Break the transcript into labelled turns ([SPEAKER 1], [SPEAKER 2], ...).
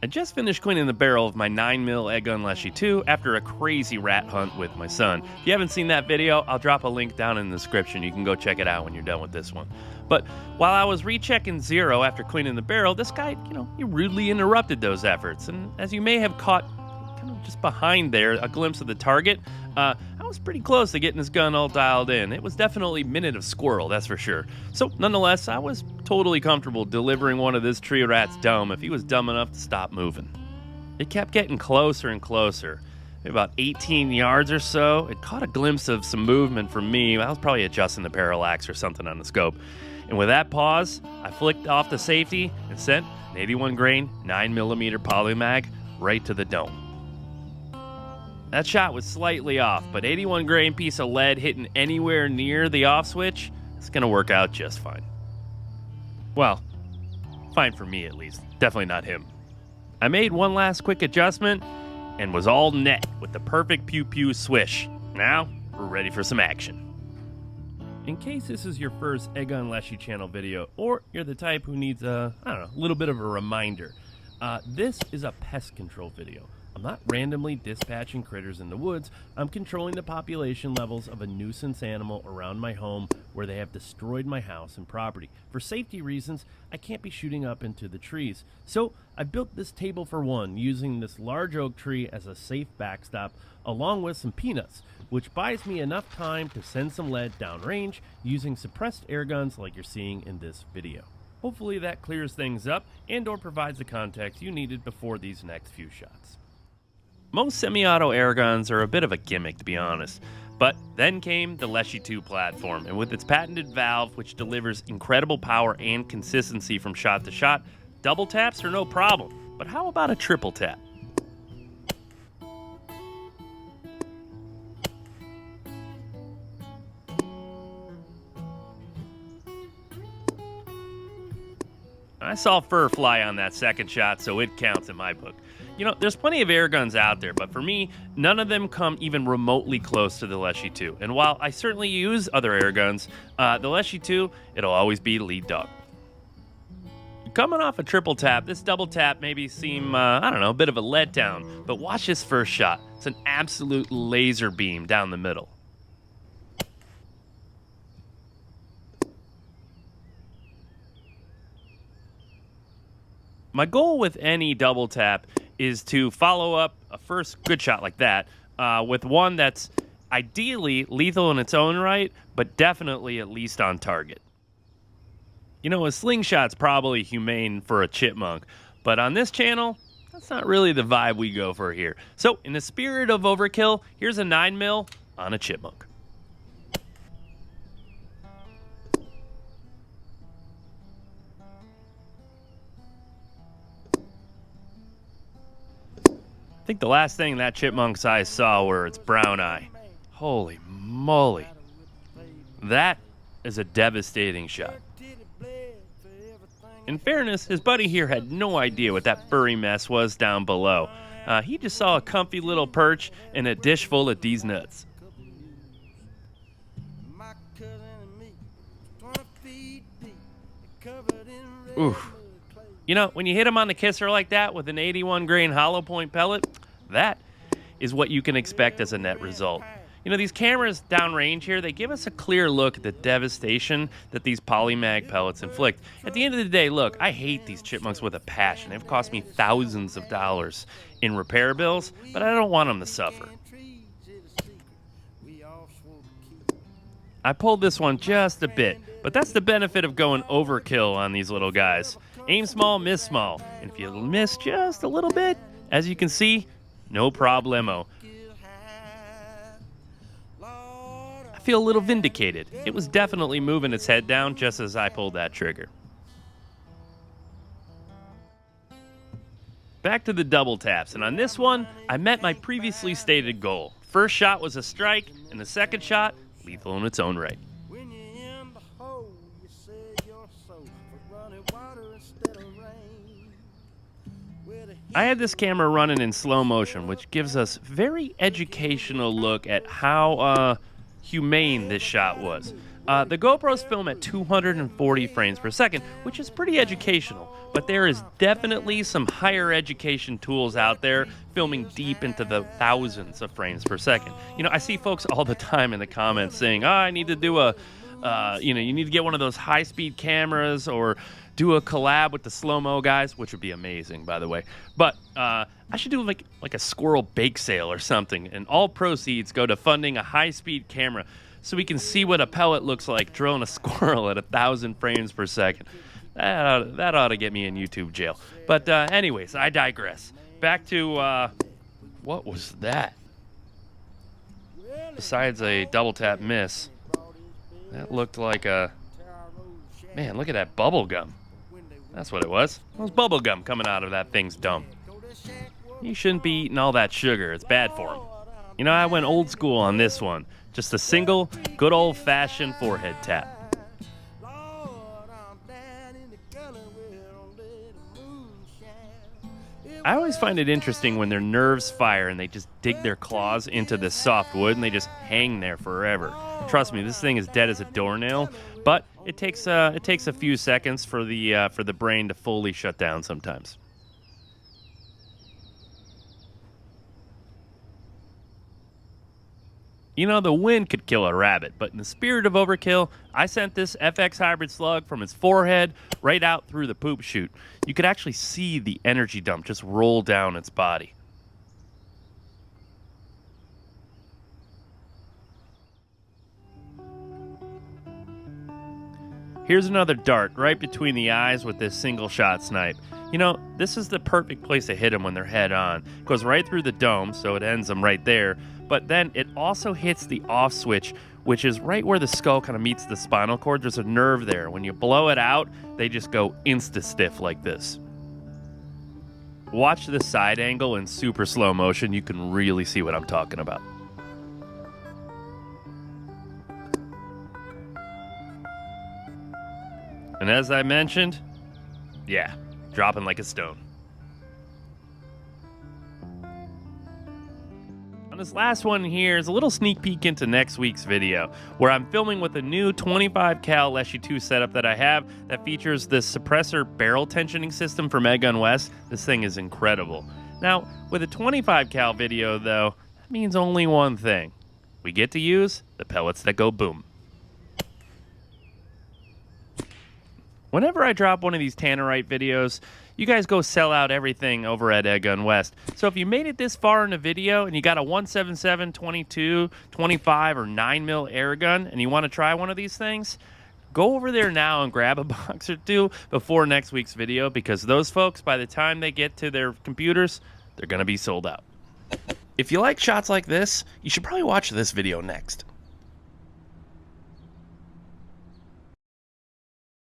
[SPEAKER 1] I just finished cleaning the barrel of my 9mm EDgun Leshiy 2 after a crazy rat hunt with my son. If you haven't seen that video, I'll drop a link down in the description. You can go check it out when you're done with this one. But while I was rechecking Zero after cleaning the barrel, this guy, he rudely interrupted those efforts. And as you may have caught kind of just behind there, a glimpse of the target, I was pretty close to getting his gun all dialed in. It was definitely Minute of Squirrel, that's for sure. So nonetheless, I was totally comfortable delivering one of this tree rat's dome if he was dumb enough to stop moving. It kept getting closer and closer. About 18 yards or so, it caught a glimpse of some movement from me. I was probably adjusting the parallax or something on the scope. And with that pause, I flicked off the safety and sent an 81 grain 9mm poly mag right to the dome. That shot was slightly off, but 81 grain piece of lead hitting anywhere near the off switch is going to work out just fine. Well, fine for me at least. Definitely not him. I made one last quick adjustment and was all net with the perfect Pew Pews swish. Now, we're ready for some action. In case this is your first EDgun Leshiy channel video, or you're the type who needs a little bit of a reminder, this is a pest control video. I'm not randomly dispatching critters in the woods. I'm controlling the population levels of a nuisance animal around my home where they have destroyed my house and property. For safety reasons, I can't be shooting up into the trees. So I built this table for one, using this large oak tree as a safe backstop, along with some peanuts, which buys me enough time to send some lead downrange using suppressed air guns like you're seeing in this video. Hopefully that clears things up and or provides the context you needed before these next few shots. Most semi-auto air guns are a bit of a gimmick, to be honest. But then came the Leshiy 2 platform, and with its patented valve, which delivers incredible power and consistency from shot to shot, double taps are no problem. But how about a triple tap? I saw fur fly on that second shot, so it counts in my book. There's plenty of air guns out there, but for me, none of them come even remotely close to the Leshiy 2. And while I certainly use other air guns, the Leshiy 2, it'll always be lead dog. Coming off a triple tap, this double tap maybe seem, a bit of a letdown, but watch this first shot. It's an absolute laser beam down the middle. My goal with any double tap is to follow up a first good shot like that with one that's ideally lethal in its own right, but definitely at least on target. A slingshot's probably humane for a chipmunk, but on this channel, that's not really the vibe we go for here. So, in the spirit of overkill, here's a 9mm on a chipmunk. I think the last thing that chipmunk's eyes saw were its brown eye. Holy moly. That is a devastating shot. In fairness, his buddy here had no idea what that furry mess was down below. He just saw a comfy little perch and a dish full of these nuts. Oof. When you hit him on the kisser like that with an 81 grain hollow point pellet, that is what you can expect as a net result. These cameras downrange here, they give us a clear look at the devastation that these polymag pellets inflict. At the end of the day, look, I hate these chipmunks with a passion. They've cost me thousands of dollars in repair bills, but I don't want them to suffer. I pulled this one just a bit, but that's the benefit of going overkill on these little guys. Aim small, miss small. And if you miss just a little bit, as you can see, no problemo. I feel a little vindicated. It was definitely moving its head down just as I pulled that trigger. Back to the double taps, and on this one, I met my previously stated goal. First shot was a strike, and the second shot, lethal in its own right. I had this camera running in slow motion, which gives us very educational look at how humane this shot was. The GoPros film at 240 frames per second, which is pretty educational, but there is definitely some higher education tools out there filming deep into the thousands of frames per second. You know, I see folks all the time in the comments saying, I need to do you need to get one of those high-speed cameras or do a collab with the slow-mo guys, which would be amazing, by the way. But I should do like a squirrel bake sale or something, and all proceeds go to funding a high-speed camera so we can see what a pellet looks like drilling a squirrel at 1,000 frames per second. That ought to get me in YouTube jail. But anyways, I digress. Back to, what was that? Besides a double tap miss, that looked like a... Man, look at that bubble gum. That's what it was. It was bubble gum coming out of that thing's dome. You shouldn't be eating all that sugar. It's bad for him. You know, I went old school on this one. Just a single, good old-fashioned forehead tap. I always find it interesting when their nerves fire and they just dig their claws into this soft wood and they just hang there forever. Trust me, this thing is dead as a doornail, but it takes a few seconds for the brain to fully shut down sometimes. You know, the wind could kill a rabbit, but in the spirit of overkill, I sent this FX hybrid slug from its forehead right out through the poop chute. You could actually see the energy dump just roll down its body. Here's another dart right between the eyes with this single shot snipe. You know, this is the perfect place to hit them when they're head on. It goes right through the dome, so it ends them right there. But then it also hits the off switch, which is right where the skull kind of meets the spinal cord. There's a nerve there. When you blow it out, they just go insta-stiff like this. Watch this side angle in super slow motion. You can really see what I'm talking about. And as I mentioned, yeah, dropping like a stone. On this last one here is a little sneak peek into next week's video, where I'm filming with a new 25 cal Leshiy 2 setup that I have that features this suppressor barrel tensioning system from EDgun West. This thing is incredible. Now, with a 25 cal video though, that means only one thing. We get to use the pellets that go boom. Whenever I drop one of these Tannerite videos, you guys go sell out everything over at EDgun West. So if you made it this far in the video and you got a 177, 22, 25, or 9mm airgun and you want to try one of these things, go over there now and grab a box or two before next week's video, because those folks, by the time they get to their computers, they're going to be sold out. If you like shots like this, you should probably watch this video next.